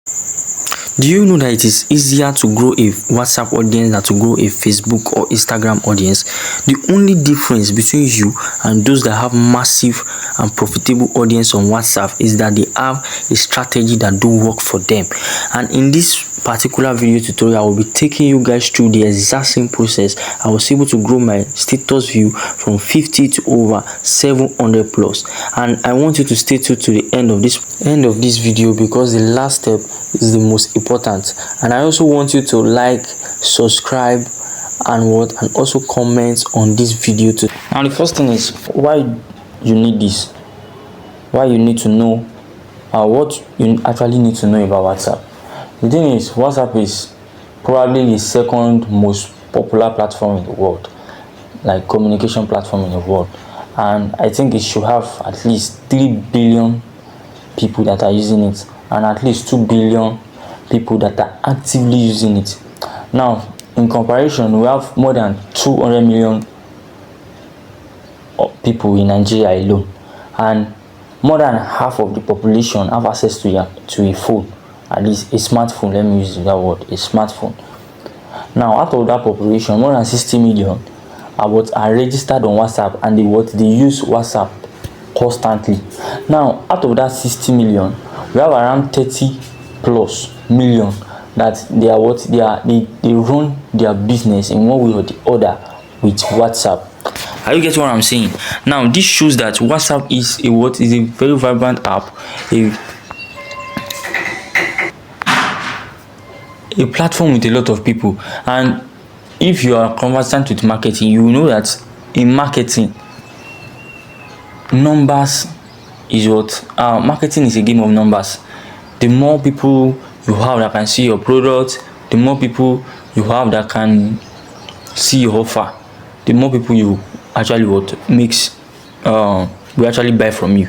Do you know that it is easier to grow a WhatsApp audience than to grow a Facebook or Instagram audience? The only difference between you and those that have massive and profitable audience on WhatsApp is that they have a strategy that do work for them. And in this particular video tutorial, I will be taking you guys through the exact same process. I was able to grow my status view from 50 to over 700 plus, and I want you to stay tuned to the end of this video, because the last step is the most important. And I also want you to like, subscribe, and also comment on this video too. Now the first thing is why you need this, why you need to know what you actually need to know about WhatsApp. The thing is, WhatsApp is probably the second most popular platform in the world, like communication platform in the world, and I think it should have at least 3 billion people that are using it, and at least 2 billion people that are actively using it. Now, in comparison, we have more than 200 million people in Nigeria alone, and more than half of the population have access to a phone, at least a smartphone. Let me use that word, a smartphone. Now, out of that population, more than 60 million are registered on WhatsApp, and they use WhatsApp constantly. Now, out of that 60 million, we have around 30 plus million that they run their business in one way or the other with WhatsApp. Are you getting what I'm saying? Now, this shows that WhatsApp is a very vibrant app, a platform with a lot of people. And if you are conversant with marketing, you will know that in marketing, numbers is what marketing is a game of numbers. The more people you have that can see your product, the more people you have that can see your offer, the more people you actually we actually buy from you.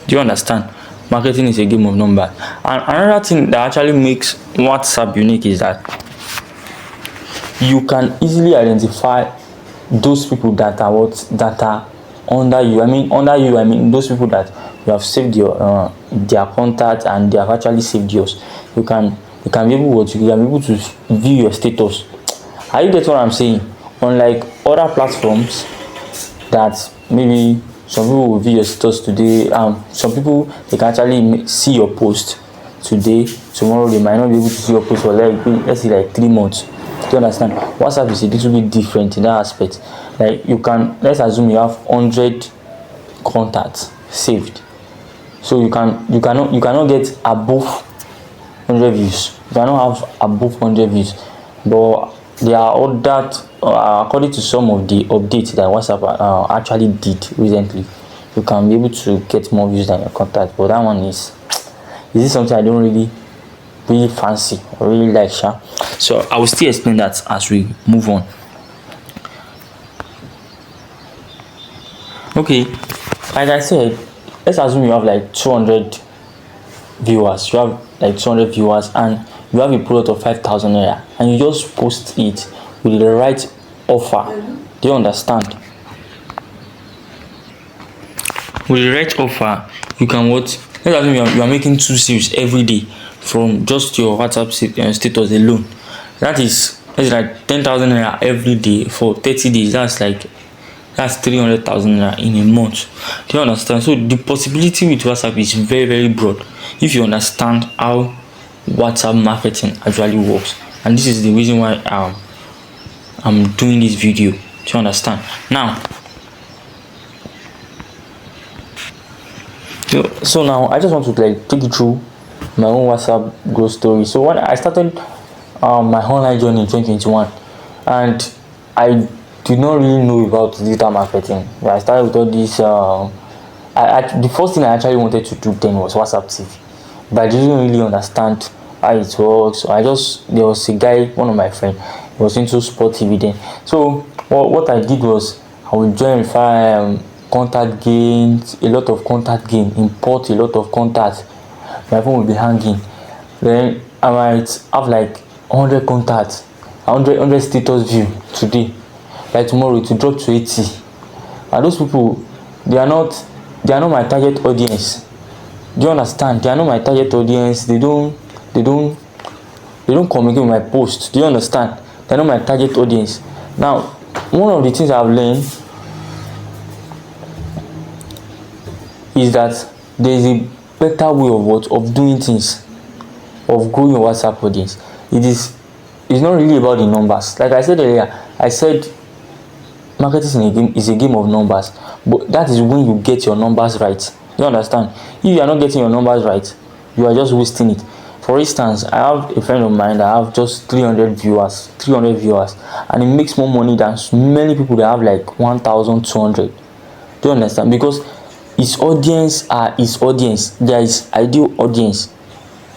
Do you understand? Marketing is a game of numbers. And another thing that actually makes WhatsApp unique is that you can easily identify those people that are under you. I mean those people that you have saved their contact, and they have actually saved yours. You can be able to view your status. Are you getting what I'm saying? Unlike other platforms that maybe some people will view your status today, some people they can actually see your post today, tomorrow they might not be able to see your post for let's say like 3 months. Do you understand? WhatsApp is a little bit different in that aspect. Like, let's assume you have 100 contacts saved, so you cannot get above 100 views. You cannot have above 100 views, but there are other according to some of the updates that WhatsApp actually did recently, you can be able to get more views than your contact. But that one is this something I don't really fancy or really like, sha. So I will still explain that as we move on. Okay, like I said, let's assume you have like 200 viewers. You have like 200 viewers, and you have a product of 5,000 naira, and you just post it with the right offer. Do you understand? With the right offer, you can let's assume you are making 2 sales every day from just your WhatsApp status alone. That is like 10,000 naira every day for 30 days. That's 300,000 naira in a month. Do you understand? So the possibility with WhatsApp is very, very broad if you understand how WhatsApp marketing actually works. And this is the reason why I'm doing this video. Do you understand? Now, so now I just want to take you through my own WhatsApp growth story. So when I started my online journey in 2021, and I did not really know about digital marketing. I started with all this. The first thing I actually wanted to do then was WhatsApp TV, but I didn't really understand how it works. So there was a guy, one of my friends, he was into sport TV then. So what I did was I would join contact gains, a lot of contact gain, import a lot of contacts. My phone will be hanging. Then I might have like 100 contacts, 100 status view today. By tomorrow it will drop to 80. And those people, they are not my target audience. Do you understand? They are not my target audience. They don't they don't communicate with my post. Do you understand? They're not my target audience. Now, one of the things I've learned is that there is a better way of doing things, of growing your WhatsApp audience. It's not really about the numbers. Like I said earlier, I said marketing is a game of numbers, but that is when you get your numbers right. You understand? If you are not getting your numbers right, you are just wasting it. For instance, I have a friend of mine that have just 300 viewers, and he makes more money than many people that have like 1,200. Do you understand? Because his audience are his audience. There is ideal audience.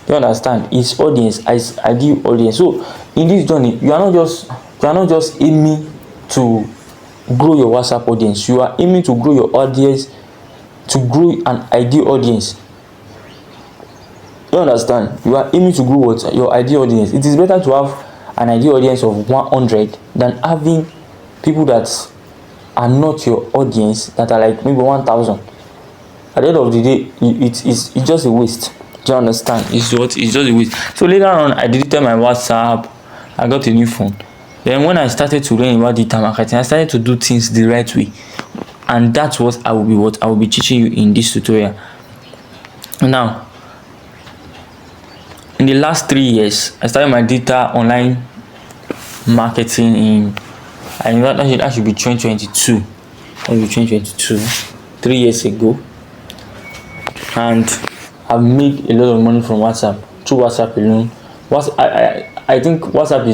You understand? His audience is ideal audience. So in this journey, you are not just aiming to grow your WhatsApp audience. You are aiming to grow your audience, to grow an ideal audience. You understand? You are aiming to grow what? Your ideal audience. It is better to have an ideal audience of 100 than having people that are not your audience that are like maybe 1,000. At the end of the day, it's just a waste. Do you understand? It's just a waste. So later on, I deleted my WhatsApp. I got a new phone. Then when I started to learn about digital marketing, I started to do things the right way, and that's what I will be teaching you in this tutorial. Now, in the last 3 years, I started my digital online marketing that should be 2022. That should be 2022, 3 years ago, and I've made a lot of money from WhatsApp, through WhatsApp alone. I think WhatsApp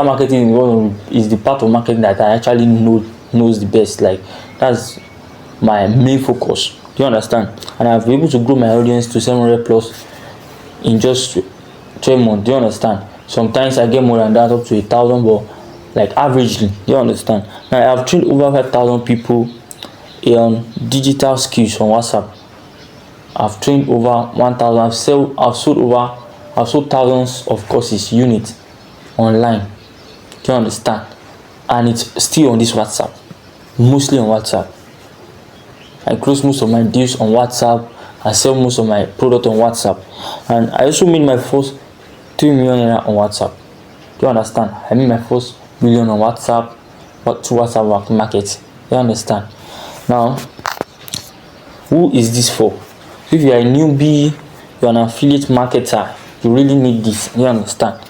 marketing is the part of marketing that I actually knows the best. Like, that's my main focus. Do you understand? And I've been able to grow my audience to 700 plus in just 12 months. Do you understand? Sometimes I get more than that, up to 1,000, but like averagely. Do you understand? Now I've trained over 5,000 people on digital skills on WhatsApp. I've trained over 1,000. I've sold thousands of courses, units online. Do you understand? And it's still on this WhatsApp, mostly on WhatsApp. I close most of my deals on WhatsApp. I sell most of my product on WhatsApp, and I also made my first 3 million naira on WhatsApp. Do you understand? I made my first million on WhatsApp, through WhatsApp market. Do you understand? Now, who is this for? If you are a newbie, you are an affiliate marketer, you really need this. Do you understand?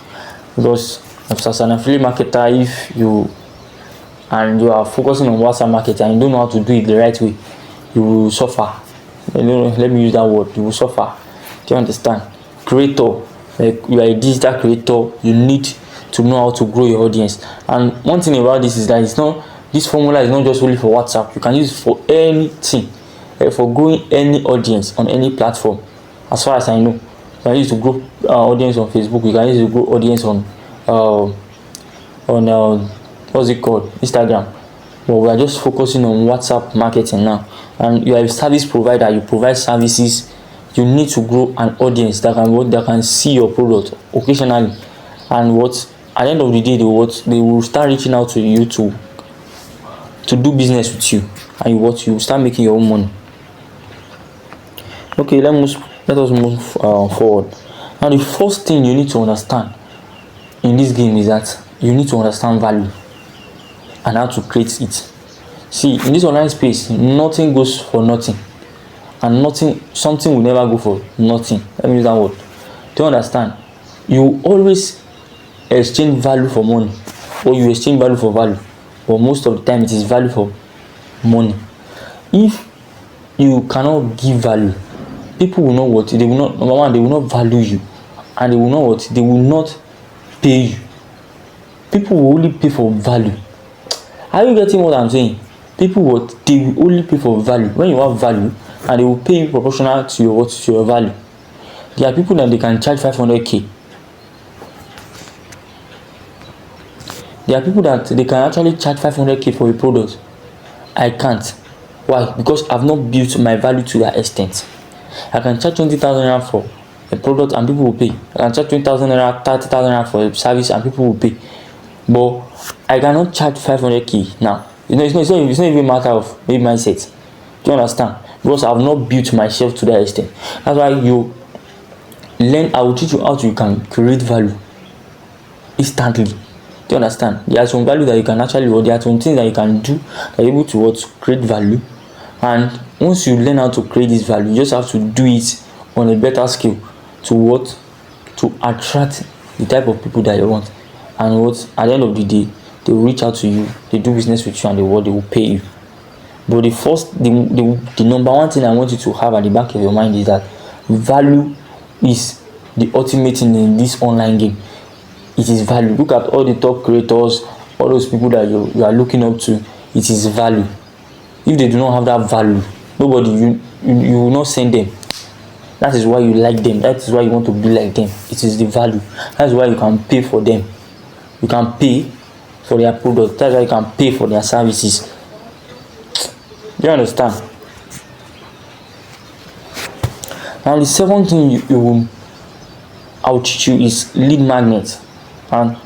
Because as an affiliate marketer, if you are focusing on WhatsApp marketing and you don't know how to do it the right way, you will suffer. Let me use that word. You will suffer. Do you understand? Creator, like you are a digital creator, you need to know how to grow your audience. And one thing about this is that this formula is not just only for WhatsApp. You can use it for anything, for growing any audience on any platform. As far as I know, you can use it to grow audience on Facebook. You can use it to grow audience on what's it called, Instagram. But we are just focusing on WhatsApp marketing now. And you are a service provider, you provide services. You need to grow an audience that can see your product occasionally, and at the end of the day, they will start reaching out to you to do business with you, and you start making your own money. Okay, let us move forward. Now, the first thing you need to understand in this game is that you need to understand value and how to create it. See, in this online space, nothing goes for nothing, and something will never go for nothing. Let me use that word. Do you understand? You always exchange value for money, or you exchange value for value, but most of the time it is value for money. If you cannot give value, people will not they will not, number one, they will not value you, and they will not they will not pay you. People will only pay for value. Are you getting what I'm saying? People they will only pay for value. When you have value, and they will pay you proportional to your value. There are people that they can charge 500k. There are people that they can actually charge 500k for a product. I can't. Why? Because I've not built my value to that extent. I can charge 20,000 naira for a product and people will pay. I can charge 20,000 naira, 30,000 naira for a service and people will pay. But I cannot charge 500k now. It's not even a matter of maybe mindset. Do you understand? Because I have not built myself to that extent. That's why I will teach you how to you can create value instantly. Do you understand? There are some value that you can actually, or there are some things that you can do that you're able to what, create value. And once you learn how to create this value, you just have to do it on a better scale to what, to attract the type of people that you want. And what, at the end of the day, they will reach out to you, they do business with you, and they will pay you. But the number one thing I want you to have at the back of your mind is that value is the ultimate thing in this online game. It is value. Look at all the top creators, all those people that you are looking up to. It is value. If they do not have that value, nobody, you will not send them. That is why you like them. That is why you want to be like them. It is the value. That's why you can pay for them. You can pay for their product. That's why you can pay for their services. Do you understand? Now the second thing I will teach you is lead magnet. And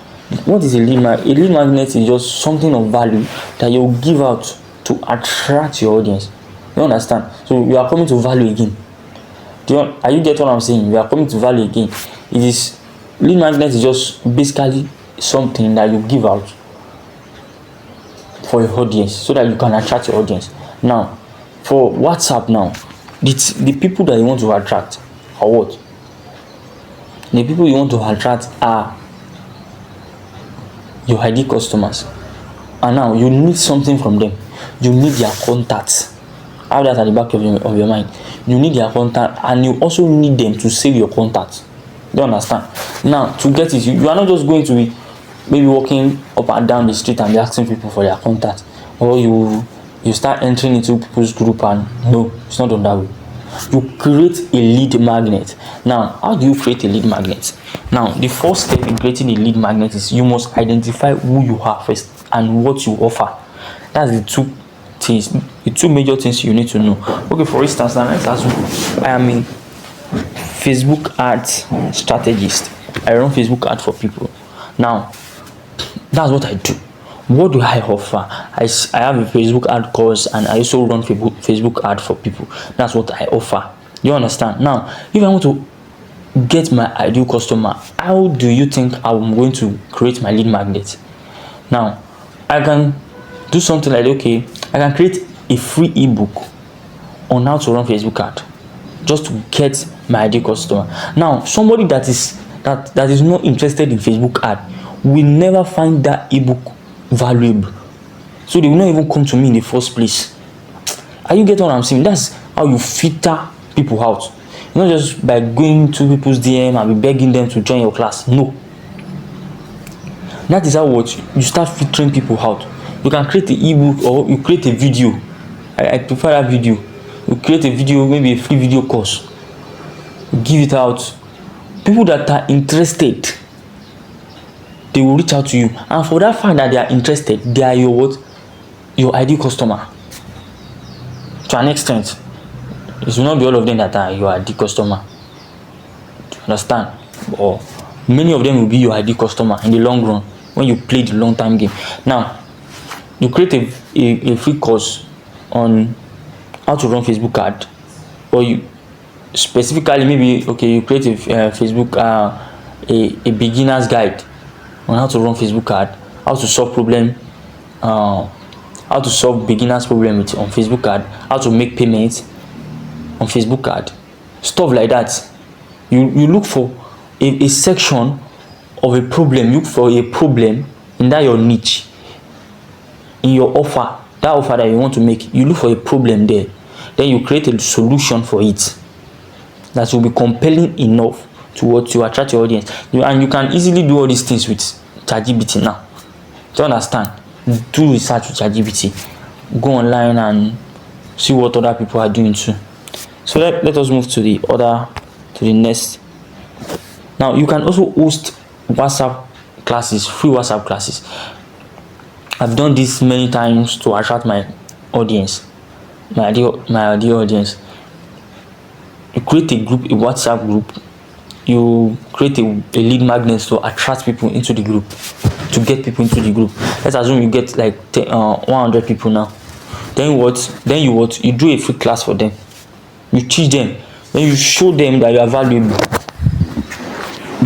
what is a lead magnet? A lead magnet is just something of value that you give out to attract your audience. You understand? So you are coming to value again. Are you get what I'm saying? You are coming to value again. It is, lead magnet is just basically something that you give out for your audience so that you can attract your audience. Now, for WhatsApp now, the people that you want to attract are what? The people you want to attract are your ID customers. And now you need something from them. You need their contacts. Have that at the back of your mind. You need their contact, and you also need them to save your contacts. Do you understand? Now, to get it, you are not just going to be maybe walking up and down the street and be asking people for their contact, or you start entering into people's group, and no, it's not done that way. You create a lead magnet. Now, how do you create a lead magnet? Now, the first step in creating a lead magnet is you must identify who you are first and what you offer. That's the two major things you need to know. Okay, for instance, now let's assume I am a Facebook ads strategist. I run Facebook ads for people. Now, that's what I do. What do I offer? I have a Facebook ad course, and I also run Facebook ad for people. That's what I offer. You understand? Now, if I want to get my ideal customer, how do you think I'm going to create my lead magnet? Now, I can do something like, okay, I can create a free ebook on how to run Facebook ad just to get my ideal customer. Now, somebody that is not interested in Facebook ad will never find that ebook valuable, so they will not even come to me in the first place. Are you getting what I'm saying? That's how you filter people out. Not just by going to people's DM and be begging them to join your class. No, that is how you start filtering people out. You can create an ebook, or you create a video. I prefer that video. You create a video, maybe a free video course, you give it out. People that are interested, they will reach out to you, and for that fact that they are interested, they are your ideal customer. To an extent, it will not be all of them that are your ideal customer. Do you understand? Or many of them will be your ideal customer in the long run when you play the long time game. Now, you create a free course on how to run Facebook ad, or you specifically, maybe, okay, you create a Facebook a beginner's guide on how to run Facebook ad, how to solve beginners problem on Facebook ad, how to make payments on Facebook ad, stuff like that. You look for a section of a problem. Look for a problem in that your niche, in your offer, that offer that you want to make. You look for a problem there, then you create a solution for it that will be compelling enough to attract your audience. And you can easily do all these things with ChatGPT now. Do you understand? Do research with ChatGPT. Go online and see what other people are doing too. So let us move to the next. Now, you can also host WhatsApp classes, free WhatsApp classes. I've done this many times to attract my audience, my ideal audience. You create a group, a WhatsApp group. You create a lead magnet to attract people into the group, to get people into the group. Let's assume you get like 100 people now. Then you do a free class for them. You teach them. Then you show them that you are valuable.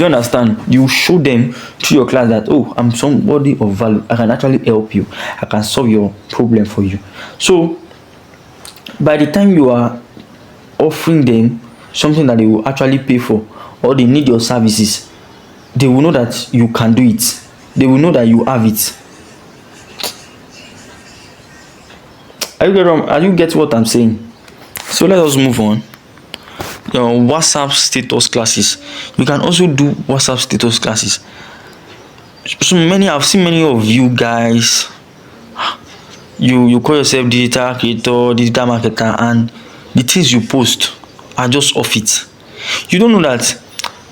Do you understand? You show them through your class that, oh, I'm somebody of value. I can actually help you. I can solve your problem for you. So by the time you are offering them something that they will actually pay for, or they need your services, they will know that you can do it. They will know that you have it. Are you get what I'm saying? So let us move on. WhatsApp status classes. You can also do WhatsApp status classes. So I've seen many of you guys. You call yourself digital creator, digital marketer, and the things you post are just off it. You don't know that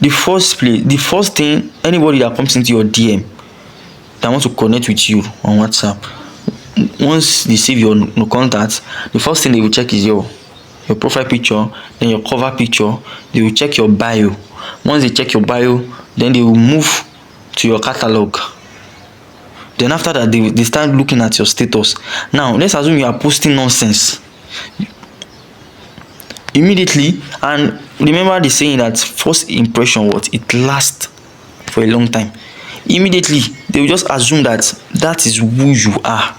the first thing anybody that comes into your DM that wants to connect with you on WhatsApp, once they save your contact, the first thing they will check is your profile picture, then your cover picture. They will check your bio. Once they check your bio, then they will move to your catalog. Then after that, they start looking at your status. Now let's assume you are posting nonsense immediately, and remember the saying that first impression, it lasts for a long time. Immediately they will just assume that is who you are.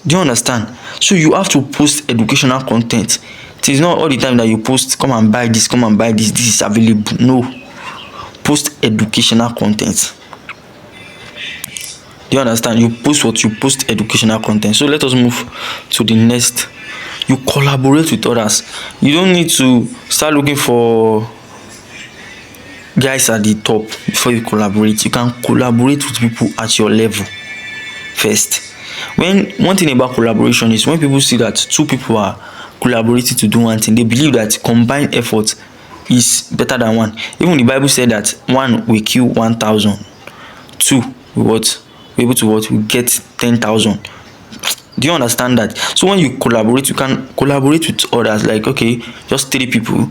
Do you understand? So you have to post educational content. It is not all the time that you post, come and buy this, this is available. No, post educational content. Do you understand? You post educational content. So let us move to the next. You collaborate with others. You don't need to start looking for guys at the top before you collaborate. You can collaborate with people at your level first. One thing about collaboration is when people see that two people are collaborating to do one thing, they believe that combined effort is better than one. Even the Bible said that one will kill 1,000, two will get 10,000. Do you understand that? So when you collaborate, you can collaborate with others. Like, okay, just three people.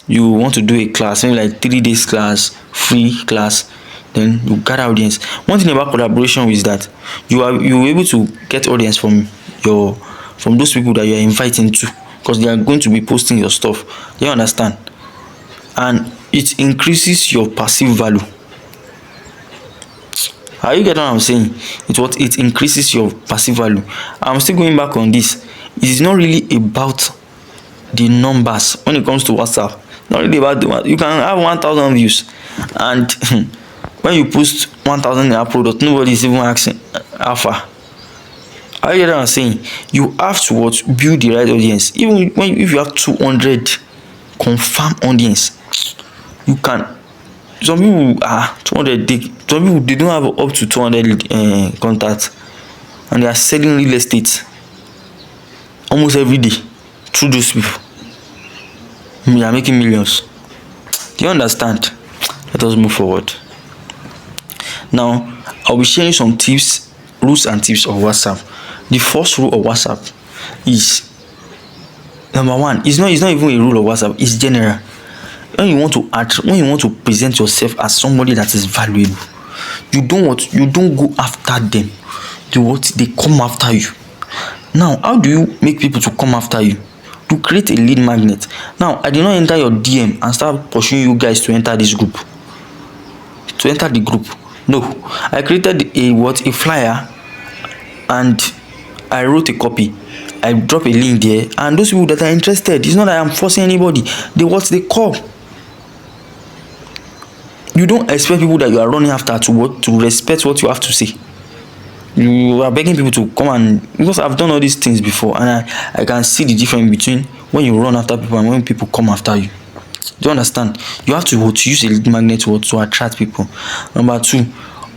You want to do a class, maybe like 3 days class, free class. Then you gather audience. One thing about collaboration is that you're able to get audience from those people that you are inviting to, because they are going to be posting your stuff. Do you understand? And it increases your passive value. Are you getting what I'm saying? It increases your passive value. I'm still going back on this. It is not really about the numbers when it comes to WhatsApp. Not really about you can have 1,000 views, and when you post 1,000 in a product, nobody is even asking alpha. Are you getting what I'm saying? You have to build the right audience. Even if you have 200 confirmed audience, you can. Some people are 200. Some people they don't have up to 200 contacts, and they are selling real estate almost every day through those people. They are making millions. Do you understand? Let us move forward. Now, I'll be sharing some tips, rules and tips of WhatsApp. The first rule of WhatsApp is number one. It's not even a rule of WhatsApp. It's general. When you want to present yourself as somebody that is valuable, you don't go after them. They come after you. Now, how do you make people to come after you? To create a lead magnet. Now, I did not enter your DM and start pursuing you guys to enter this group. To enter the group. No. I created a flyer, and I wrote a copy. I drop a link there, and those people that are interested, it's not that I'm forcing anybody. They call. You don't expect people that you are running after to respect what you have to say. You are begging people to come, and because I've done all these things before, and I can see the difference between when you run after people and when people come after you. Do you understand? You have to use a lead magnet to attract people. Number two,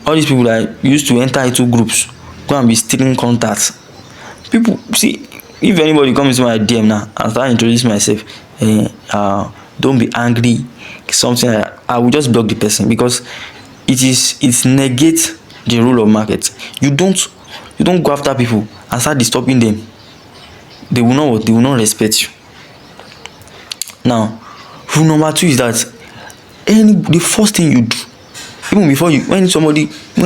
all these people that used to enter into groups, go and be stealing contacts. People see, if anybody comes into my DM now and start introducing myself, don't be angry, something like that, I will just block the person, because it negates the rule of market. You don't go after people and start disturbing them. They will not respect you. Now, rule number two is that the first thing you do, even before when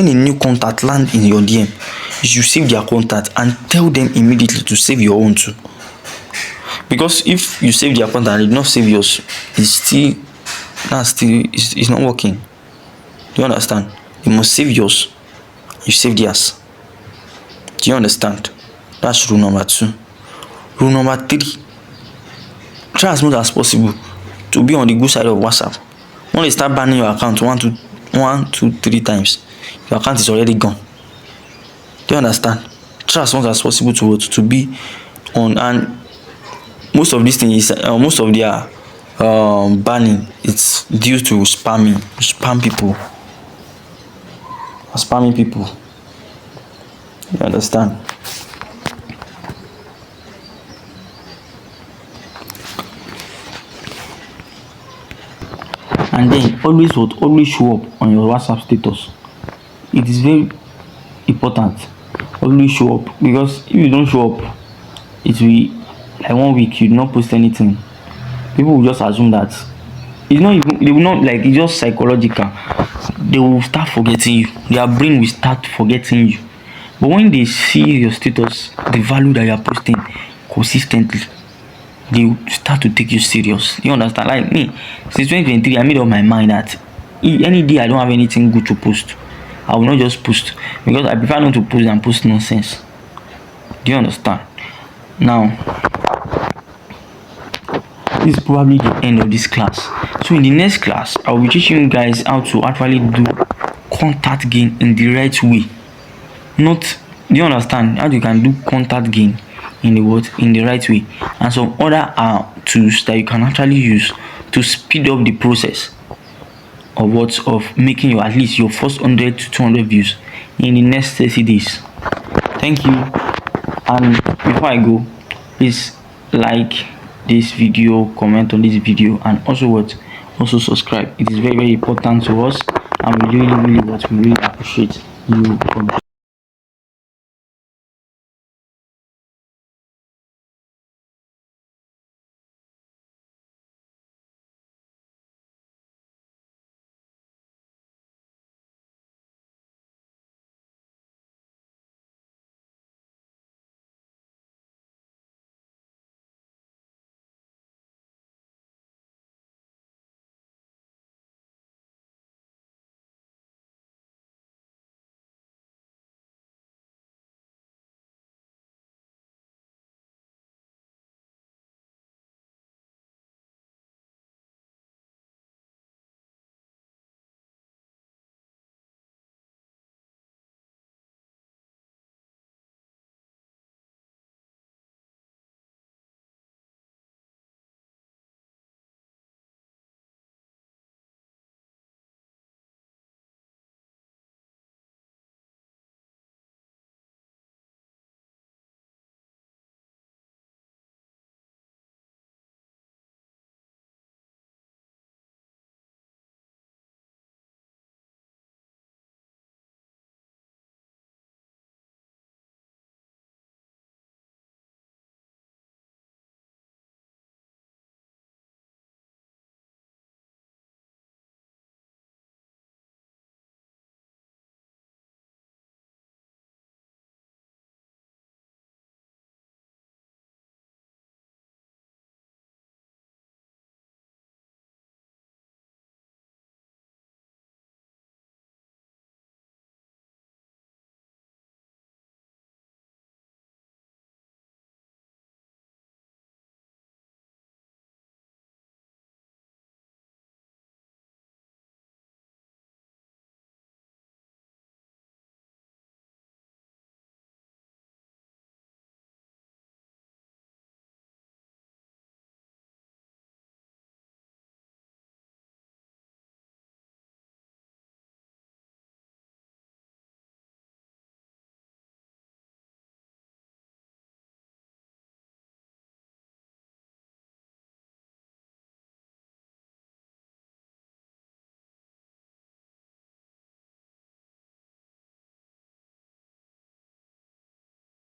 a new contact lands in your DM, you save their contact and tell them immediately to save your own too. Because if you save their contact and you not save yours, it's still that's still it's not working. Do you understand? You must save yours, you save theirs. Do you understand? That's rule number 2. Rule number 3, try as much as possible to be on the good side of WhatsApp. When they start banning your account 1, 2, 3 times, your account is already gone. Do you understand? Try as much as possible to be on. And most of these things is most of their banning, it's due to spamming. Spamming people. You understand? And then always show up on your WhatsApp status. It is very important. Always show up, because if you don't show up, it will like 1 week you do not post anything. People will just assume that it's not even, they will not, like, it's just psychological. They will start forgetting you. Their brain will start forgetting you. But when they see your status, the value that you are posting consistently, they will start to take you serious. You understand? Like me, since 2023, I made up my mind that any day I don't have anything good to post, I will not just post, because I prefer not to post than post nonsense. Do you understand? Now, this is probably the end of this class. So in the next class, I will be teaching you guys how to actually do contact gain in the right way. Not, do you understand? How you can do contact gain in the right way, and some other tools that you can actually use to speed up the process of making your at least your first 100 to 200 views in the next 30 days. Thank you. And before I go, please like this video, comment on this video, and also subscribe. It is very, very important to us, and we really appreciate you.